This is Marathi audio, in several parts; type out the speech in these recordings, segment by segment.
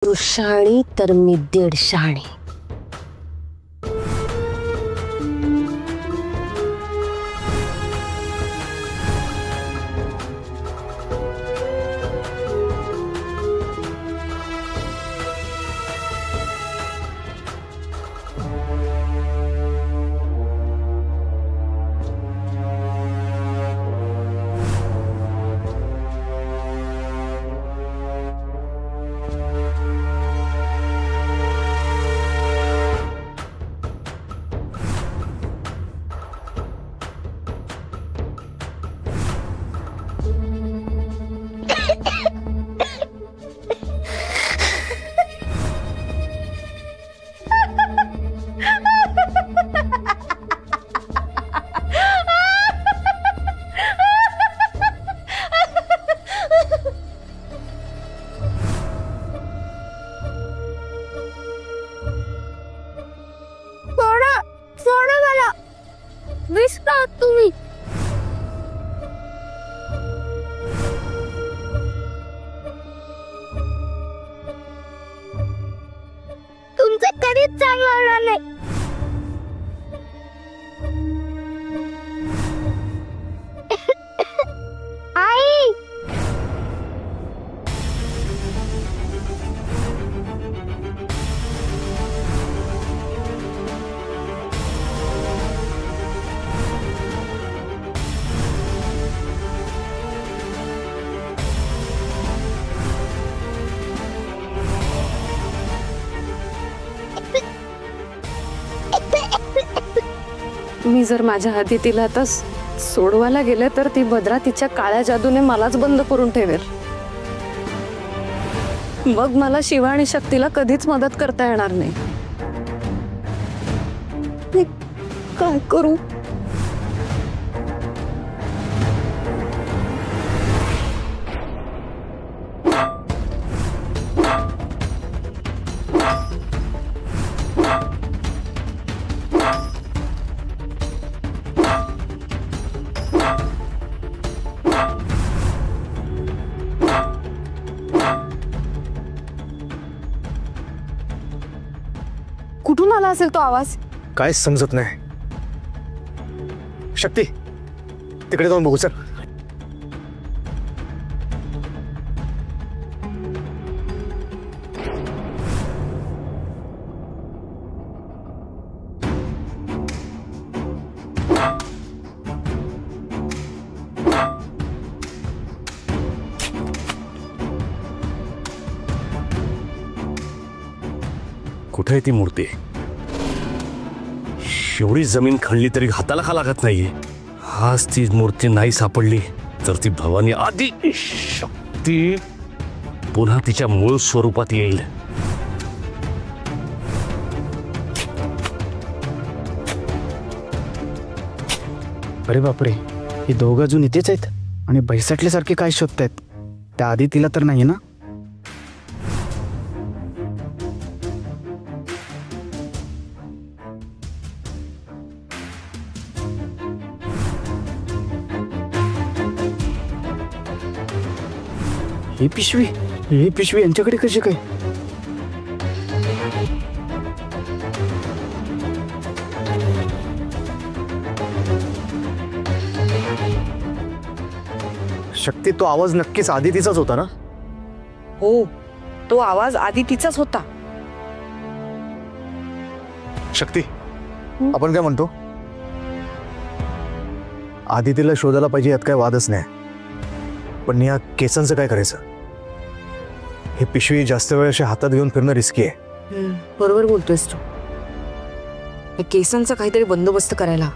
वृषाणी तर मी 150. तुम्ही तुमचं कधीच चांगलं होणार नाही. आई मी जर माझ्या हाती तिला आता सोडवायला गेले तर ती भद्रा तिच्या काळ्या जादूने मलाच बंद करून ठेवेल. मग मला शिवा आणि शक्तीला कधीच मदत करता येणार नाही. मी काय करू? कुठून आला असेल तो आवाज? काय समजत नाही. शक्ती तिकडे जाऊन बघू. चल. कुठे आहे ती मूर्ती? एवढी जमीन खणली तरी हाताला का लागत नाहीये. आज ती मूर्ती नाही सापडली तर ती भवानी आदि शक्ती पुन्हा तिच्या मूळ स्वरूपात येईल. अरे बापरे, ही दोघं अजून इथेच आहेत आणि बैसटल्यासारखे काय शोधतायत. त्या आधी तिला तर नाही ना? ही पिशवी यांच्याकडे कशी काय? शक्ती तो आवाज नक्कीच आदितीचाच होता ना? हो, तो आवाज आदितीचाच होता. शक्ती आपण काय म्हणतो? आदितीला शोधायला पाहिजे यात काय वादच नाही. पण या केसांचं काय करायचं? ही पिशवी जास्त वेळ अशा हातात घेऊन फिरणं रिस्की आहे. बरोबर बोलतोयस तू. हे केसांचा काहीतरी बंदोबस्त करायला.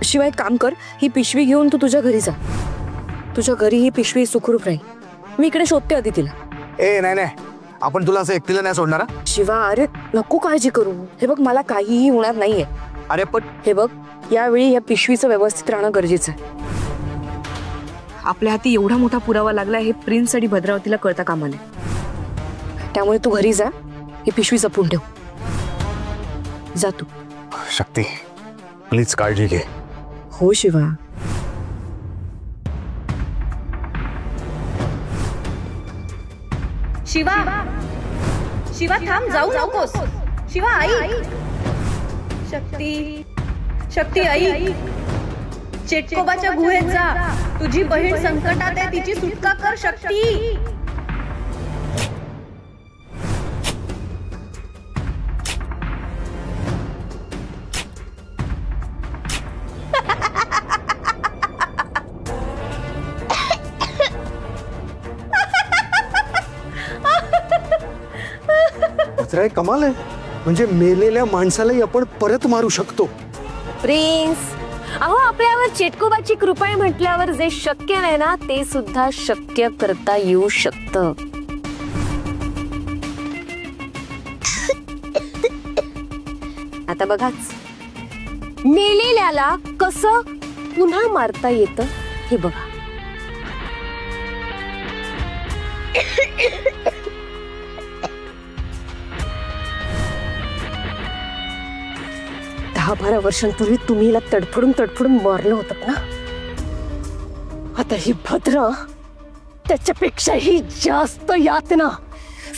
शिवाय काम कर, ही पिशवी घेऊन तू तुझ्या घरी जा. तुझ्या घरी ही पिशवी सुखरूप राहील. मी इकडे शोधते आदितीला. ए नाही, आपण तुला असं एकटीला नाही सोडणार. शिवा अरे नको काळजी करू. हे बघ मला काहीही होणार नाहीये. अरे पण हे बघ, यावेळी या पिशवीचं व्यवस्थित राहणं गरजेचं आहे. आपल्या हाती एवढा मोठा पुरावा लागला हे प्रिन्स आणि भद्रावतीला कळता कामा नये. त्यामुळे तू घरी जा, ही पिशवी जपून ठेव. जा तू. शक्ती प्लीज काळजी घे. हो शिवा. शिवा शिवा थांब, जाऊ नकोस. शिवा आई. शक्ती, शक्ती आई. चेटकोबाच्या गुहेत जा. तुझी बहीण संकटात आहे, तिची सुटका कर शक्ती. काय कमाल आहे, म्हणजे मेलेल्या माणसालाही आपण परत मारू शकतो. प्रिन्स, अहो आपल्यावर चेटकोबाची कृपा आहे म्हटल्यावर जे शक्य नाही ना ते सुद्धा शक्य करता येऊ शकतं. आता बघाच, मेलेल्याला कसं पुन्हा मारता येतं हे बघा. दहा 12 वर्षांपूर्वी तुम्ही हिला तडफडून तडफडून मारलं होतं ना, आता ही भद्रा त्याच्यापेक्षाही जास्त यातना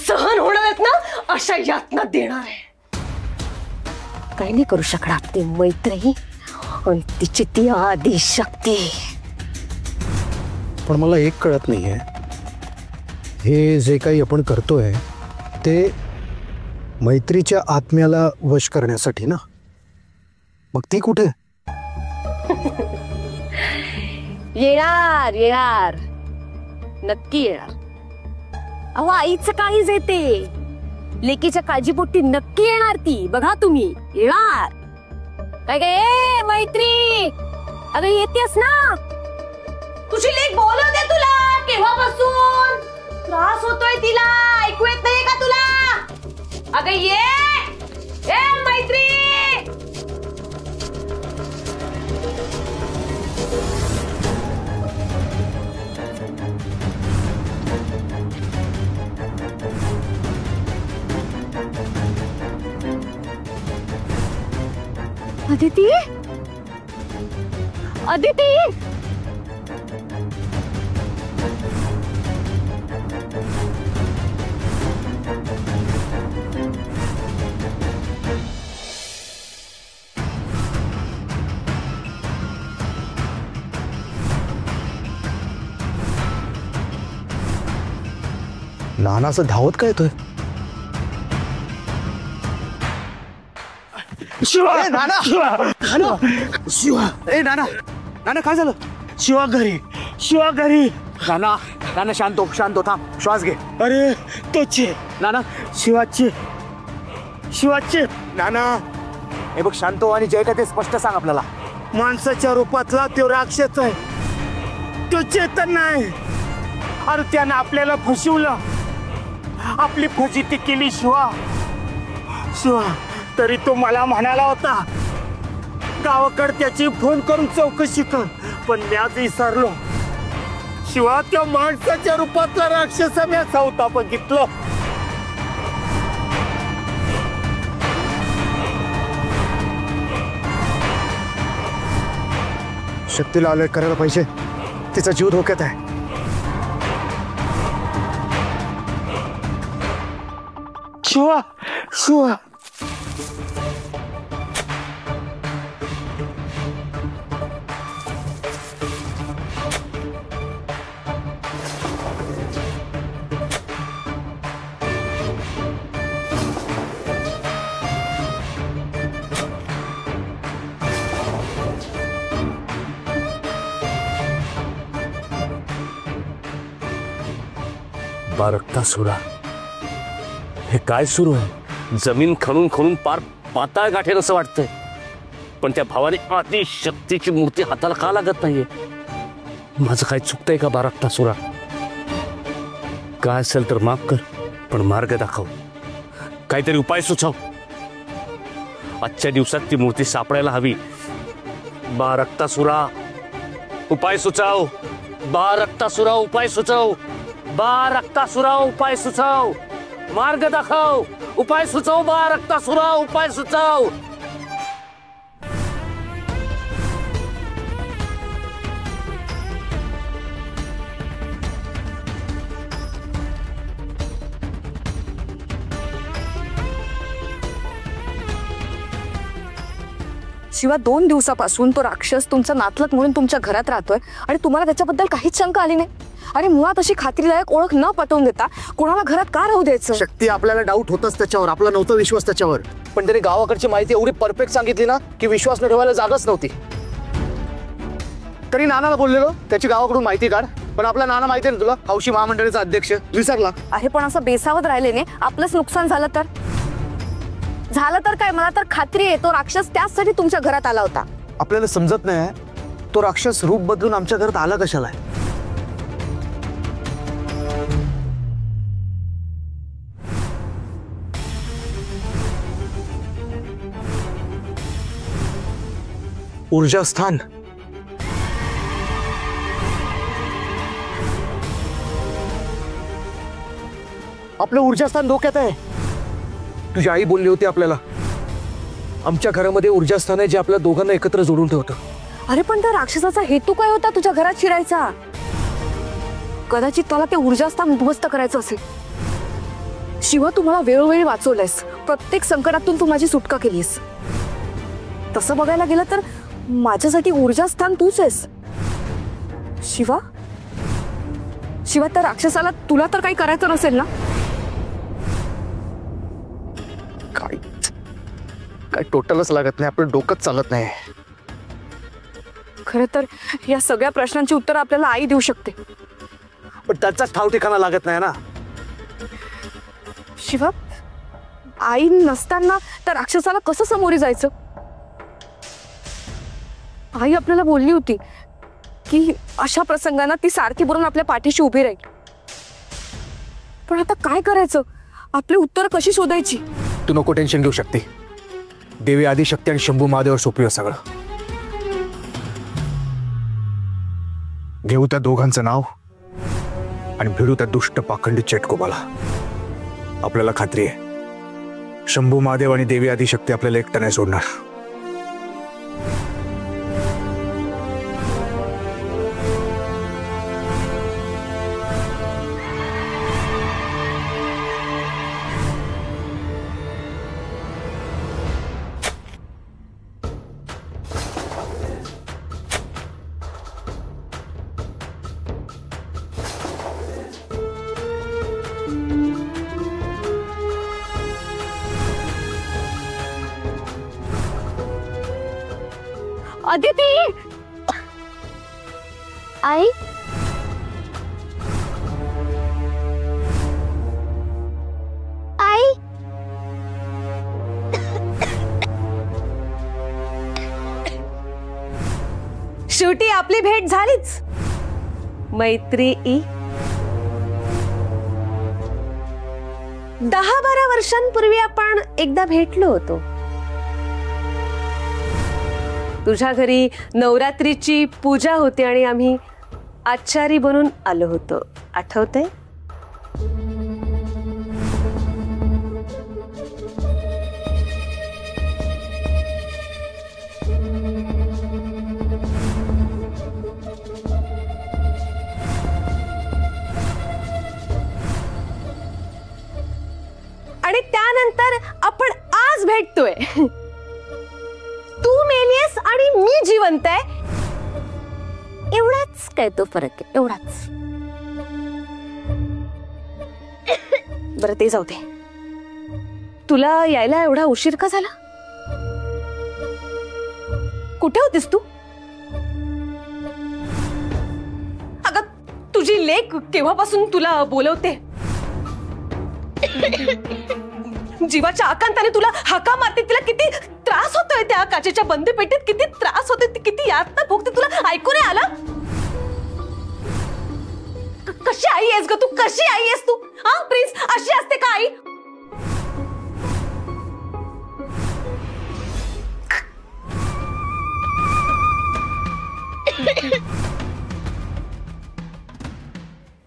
सहन होणार आहेत ना, अशा यातना देणार आहे. काही नाही करू शकणार ती मैत्री आणि तिची ती आदिशक्ती. पण मला एक कळत नाहीये, हे जे काही आपण करतोय ते मैत्रीच्या आत्म्याला वश करण्यासाठी ना, मग ती कुठे? येणार येणार, नक्की येणार. अहो आईचं काहीच येते, लेकीच्या काळजीपोटी नक्की येणार ती. बघा तुम्ही, येणार. काय काय ए मैत्री, अगं येतेस ना? तुझी लेक बोलवते तुला केव्हापासून. त्रास होतोय तिला, ऐकू येत नाही का तुला? अगं ये ए मैत्री. अदिती, अदिती, नाना असं धावत काय येतोय? शिवा, ए, नाना! नाना! शिवा, ए नाना, नाना काय झालं? शिवा घरी, शिवा घरी. नाना, नाना शांत हो, शांत हो, थांब, श्वास घे. अरे तोचे नाना, शिवाचे, शिवाचे. नाना हे बघ, शांत हो आणि जे काय ते स्पष्ट सांग आपल्याला. माणसाच्या रूपातला तो राक्षस आहे, तो चेतन नाही. अरे त्यानं आपल्याला फसवलं, आपली फजिती केली. शिवा, शिवा, तरी तो मला म्हणाला होता गावाकडे त्याची फोन करून चौकशी कर, पण मी आज विसरलो. शिवा, त्या माणसाच्या रूपातला राक्षस मी सावता बघितलं. शक्तीला अलर्ट करायला पाहिजे, तिचा जीव धोक्यात आहे. शिवा, शिवा. बारक्तासुरा, हे काय सुरू आहे? जमीन खणून खणून पार पाताळ गाठेल असं वाटतंय, पण त्या भावाने आधी शक्तीची मूर्ती हाताला का लागत नाहीये? माझं काय चुकतंय का बारक्तासुरा? काय असेल तर माफ कर, पण मार्ग दाखव, काहीतरी उपाय सुचव. आजच्या दिवसात ती मूर्ती सापडायला हवी. बारक्तासुरा, उपाय सुचव. बारक्तासुरा, उपाय सुचव. बारक्तासुरा, उपाय सुचव. मार्ग दाखव, उपाय सुचव. बारक्तासुरा, उपाय सुचव. शिवाय 2 दिवसापासून तो राक्षस तुमचा नातलग म्हणून तुमच्या घरात राहतोय आणि तुम्हाला त्याच्याबद्दल काहीच शंका आली नाही? अरे मुळात अशी खात्रीदायक ओळख न पटवून देता कोणाला घरात का राहू द्यायचं? शक्ती, आपल्याला डाऊट होतच त्याच्यावर, आपला नव्हता विश्वास त्याच्यावर, पण त्याने गावाकडची माहिती एवढी परफेक्ट सांगितली ना की विश्वास न ठेवायला जागाच नव्हती. तरी नानाला बोललेलो त्याची गावाकडून माहिती काढ, पण आपला नाना माहिती आहे ना तुला, हौशी महामंडळाचा अध्यक्ष, विसरला. अरे पण असं बेसावत राहिले नाही, आपलंच नुकसान झालं तर काय? मला तर खात्री आहे तो राक्षस त्याचसाठी तुमच्या घरात आला होता. आपल्याला समजत नाही तो राक्षस रूप बदलून आमच्या घरात आला कशाला. ऊर्जा स्थान, आपलं ऊर्जास्थान धोक्यात आहे. तुझी आई बोलली होती आपल्याला आमच्या घरामध्ये ऊर्जास्थान आहे जे आपल्या दोघांना एकत्र जोडून ठेवतं. अरे पण त्या राक्षसाचा हेतू काय होता तुझ्या घरात शिरायचा? कदाचित त्याला ते ऊर्जास्थान उद्ध्वस्त करायचं असेल. शिवा, तुम्हाला वेळोवेळी वाचवलंयस, प्रत्येक संकटातून तू माझी सुटका केलीस. तसं बघायला गेलं तर माझ्यासाठी ऊर्जास्थान तूच आहेस. शिवा, त्या राक्षसाला तुला तर काही करायचं नसेल ना? काय टोटलच लागत नाही, आपलं डोकंच चालत नाही. खरं तर या सगळ्या प्रश्नांची उत्तर आपल्याला आई देऊ शकते, पण त्याचाच ठाव ठिकाणा लागत नाही ना. शिवा, आई नसताना त्या राक्षसाला कसं सामोरे जायचं? आई आपल्याला बोलली होती की अशा प्रसंगांना ती सारखी बोलून आपल्या पाठीशी उभी राहील. पण आता काय करायचं? आपली उत्तर कशी शोधायची? तू नको टेन्शन घेऊ शकते. देवी आदिशक्ती आणि शंभू महादेवर सोपी सगळं. घेऊ त्या दोघांचं नाव आणि भिडू त्या दुष्ट पाखंडी चेटकोबाला. आपल्याला खात्री आहे शंभू महादेव आणि देवी आदिशक्ती आपल्याला एकटं नाही सोडणार. अदिती, आई, आई, शेवटी आपली भेट झालीच. मैत्री 10-12 वर्षांपूर्वी आपण एकदा भेटलो होतो. तुझ्या घरी नवरात्रीची पूजा होती आणि आम्ही आचारी बनून आलो होतो, आठवतंय? आणि त्यानंतर आपण आज भेटतोय. तू मेलीस आणि मी जिवंत आहे, एवढाच काय तो फरक आहे, एवढाच. बरं ते जाऊ दे, तुला यायला एवढा उशीर का झाला? कुठे होतीस तू? अगं तुझी लेक केव्हापासून तुला बोलवते. जीवाच्या आकांताने तुला हाका मारते, तिला किती त्रास होतोय त्या काचेच्या बंद पेटीत, किती त्रास होते, ती किती यातना भोगते, तुला ऐकू नाही आला? कशी आई आहेस ग तू? कशी आई आहेस तू? हा प्लीज, अशी असते का आई?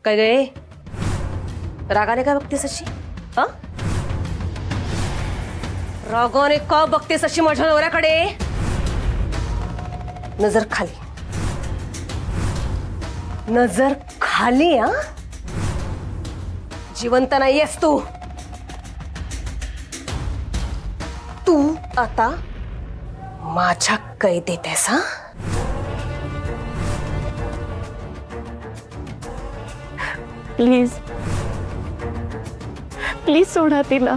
काय गे, रागाने का बघतेस अशी? हा, रागाने का बघतेस अशी माझ्या नवऱ्याकडे? नजर खाली, नजर खाली. हा, जिवंत नाहीयेस तू. तू आता माझ्या कैदेत आहेस हा? प्लीज प्लीज सोडा तिला,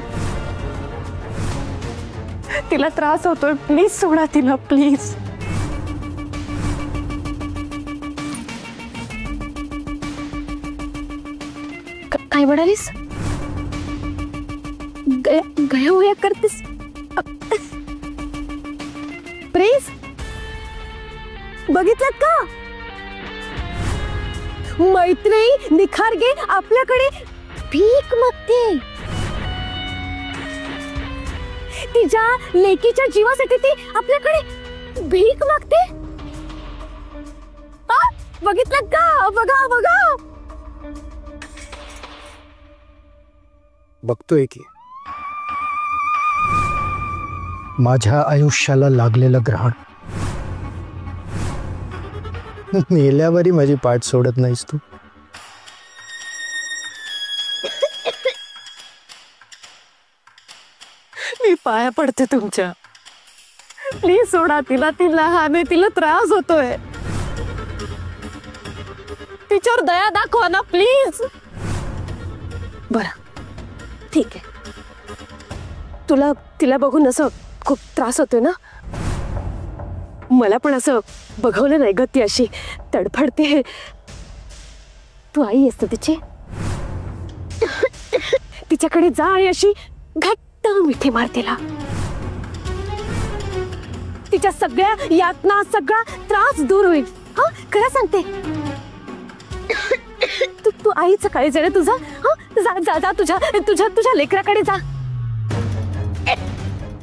तिला त्रास होतोय, प्लीज सोडा तिला, प्लीज. काय म्हणालीस? गया होया करतेस प्लीज? बघितलं का मैत्री निखारगे आपल्याकडे भीक मागते. तिच्या लेकीच्या जीवासाठी ती आपल्याकडे भीक मागते. बघितलं का? बघा बघा. बघतोय की माझ्या आयुष्याला लागलेलं ग्रहण. मेल्यावरही माझी पाठ सोडत नाहीस तू. मी पाया पडते तुमच्या, प्लीज सोडा तिला, ती लहान आहे, तिला त्रास होतोय. तिच्यावर दया दाखवा ना प्लीज. बरं ठीक आहे, तुला तिला बघून असं खूप त्रास होतोय ना. मला पण असं बघवलं नाही ग, ती अशी तडफडते. तू आई आहेस ना तिची, तिच्याकडे जा आणि अशी घट्ट मिठी मार तिला. तिच्या सगळ्या यातना, सगळा त्रास दूर होईल. हा खरं सांगते. तू आईचं काळजी आहे तुझा. जा जा जा, तुझ्या तुझ्या तुझ्या लेकराकडे जा.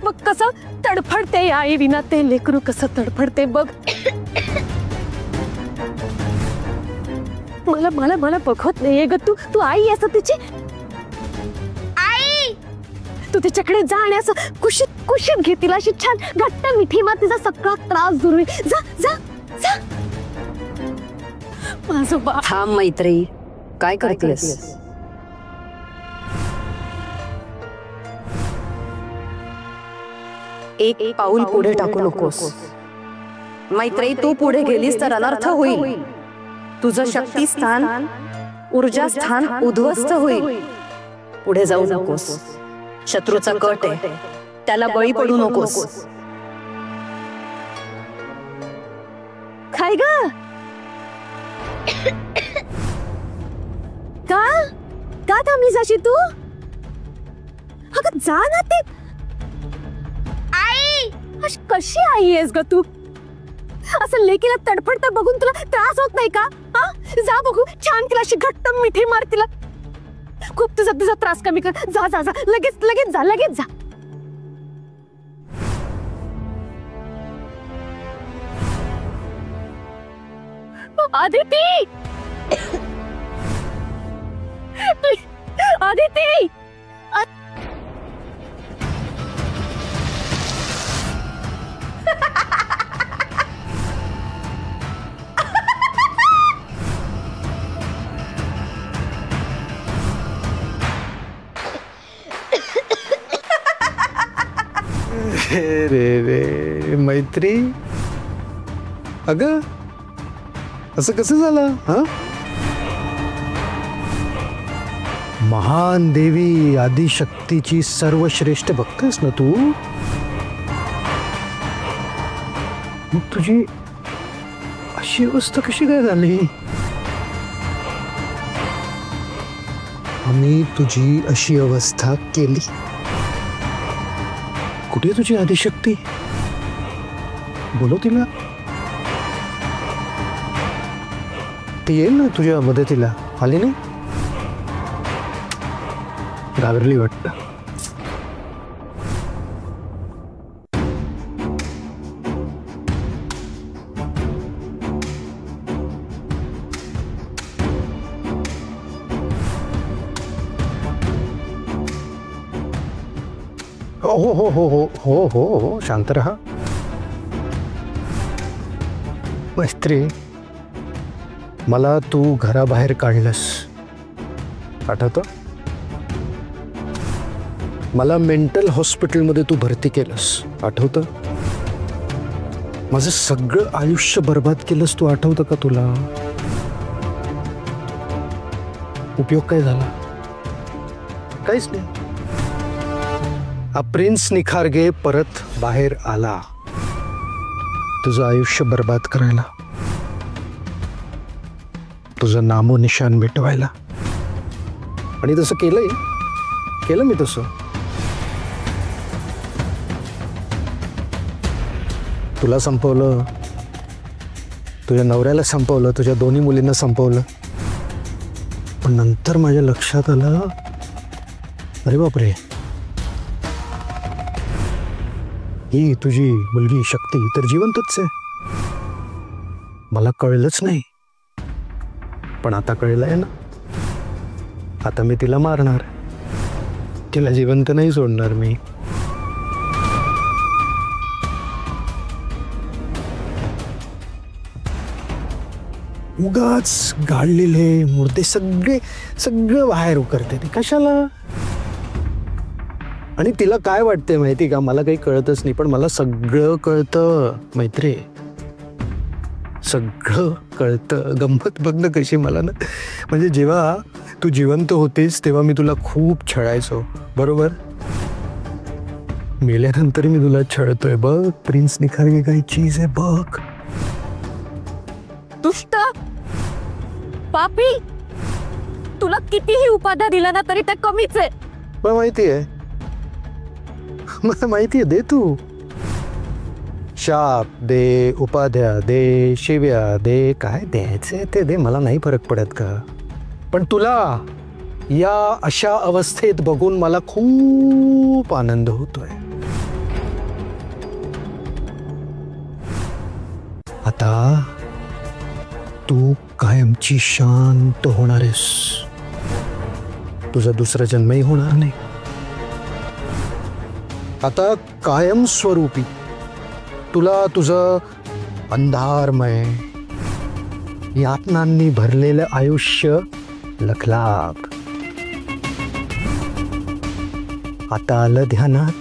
बघ कसं तडफडते आई विना, ते लेकरू कसं तडफडते बघ. मला मला मला बघवत नाहीये ग. तू आई आहेस तिची. आई तू तिच्याकडे जा आणि असं कुशीत कुशीत घे तिला, अशी छान घट्ट मिठी मार. तिचा सगळा त्रास दूर होईल. जा जा जा माझं बा. थांब मैत्री, काय करतेस? एक पाऊल पुढे टाकू नकोस मैत्री. तू पुढे गेलीस तर अनर्थ होईल. तुझं शक्तिस्थान, ऊर्जास्थान उद्ध्वस्त होईल. पुढे जाऊ नकोस. शत्रूचा कट आहे, त्याला बळी पडू नकोस. काय ग? का का थांबलीस अशी तू? अगं जा ना. ते आई कशी आई आहेस ग तू? असं लेकीला तडफडता बघून तुला त्रास होत नाही का? जा बघू, छान तिला अशी घट्ट मिठी मार तिला. खूप तुझा तुझा त्रास कमी कर. जा जा जा, लगेच लगेच जा, लगेच जा. आदिती आदिती रे रे मैत्री, अगं असं कसं झालं? हा, महान देवी आदिशक्तीची सर्वश्रेष्ठ भक्त आहेस ना तू. मग तुझी अशी अवस्था कशी काय झाली? आम्ही तुझी अशी अवस्था केली. कुठे तुझी आदिशक्ती? बोलो तिला, ती येईल ना तुझ्या मदतीला. आली नाही? घाबरली वाटतं. हो हो हो हो हो हो हो, शांत रहा मैत्री. मला तू घराबाहेर काढलंस, आठवतं? मला मेंटल हॉस्पिटलमध्ये तू भरती केलंस, आठवतं? माझं सगळं आयुष्य बर्बाद केलंस तू, आठवतं का तुला? उपयोग काय झाला? काहीच नाही. हा प्रिन्स निखारगे परत बाहेर आला तुझं आयुष्य बर्बाद करायला, तुझं नामो निशान मिटवायला. आणि तसं केलं मी तसं. तुला संपवलं, तुझ्या नवऱ्याला संपवलं, तुझ्या दोन्ही मुलींना संपवलं. पण नंतर माझ्या लक्षात आलं, अरे बापरे, ही तुझी मुलगी शक्ती तर जिवंतच आहे. मला कळलंच नाही, पण आता कळलंय ना. आता मी तिला मारणार, तिला जिवंत नाही सोडणार मी. उगाच गाळलेले मुर्दे सगळं बाहेर उकरते ती, कशाला? आणि तिला काय वाटते माहिती का, मला काही कळतच नाही, पण मला सगळं कळतं मैत्री, सगळं कळतं. गंमत बघ ना कशी मला ना, म्हणजे जेव्हा तू जिवंत होतीस तेव्हा मी तुला खूप छळायचो, बरोबर? मेल्यानंतर मी तुला छळतोय. बघ प्रिन्स निखारगे काही चीज आहे बघ. दुष्ट, पापी, तुला कितीही उपाध्या दिला ना तरी ते कमीच आहे. मला माहिती आहे, मला माहिती आहे. दे तू शाप दे, उपाध्या दे, शिव्या दे, काय द्यायचे ते दे, मला नाही फरक पडत का. पण तुला या अशा अवस्थेत बघून मला खूप आनंद होतोय. आता तू कायमची शांत होणार आहेस, तुझा दुसरा जन्मही होणार नाही. आता कायमस्वरूपी तुला तुझं अंधारमय यातनांनी भरलेलं आयुष्य लखलाभ आता आलं ध्यानात.